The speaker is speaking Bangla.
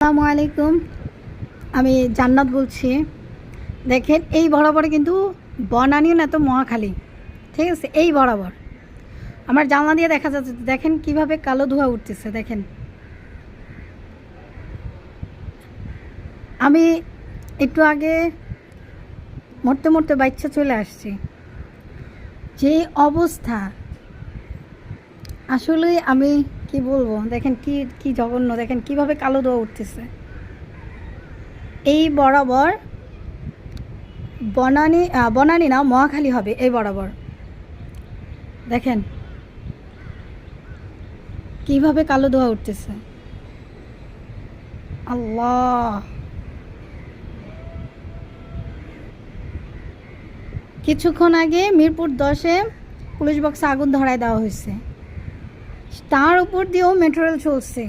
আসসালামু আলাইকুম, আমি জান্নাত বলছি। দেখেন এই বরাবর কিন্তু বনানী না তো মহাখালী, ঠিক আছে? এই বরাবর আমার জানলা দিয়ে দেখা যাচ্ছে, দেখেন কিভাবে কালো ধোঁয়া উঠতেছে। দেখেন আমি একটু আগে মরতে মরতে বাচ্চা চলে আসছি। যে অবস্থা, আসলে আমি কি বলবো, দেখেন কি কি জঘন্য, দেখেন কিভাবে কালো ধোঁয়া উঠতেছে। এই বরাবর বনানী না মহাখালী হবে, এই বরাবর দেখেন কিভাবে কালো ধোঁয়া উঠতেছে। আল্লাহ, কিছুক্ষণ আগে মিরপুর 10-এ পুলিশ বক্সে আগুন ধরায় দেওয়া হয়েছে, তার উপর দিয়েও মেট্রো রেল চলছে।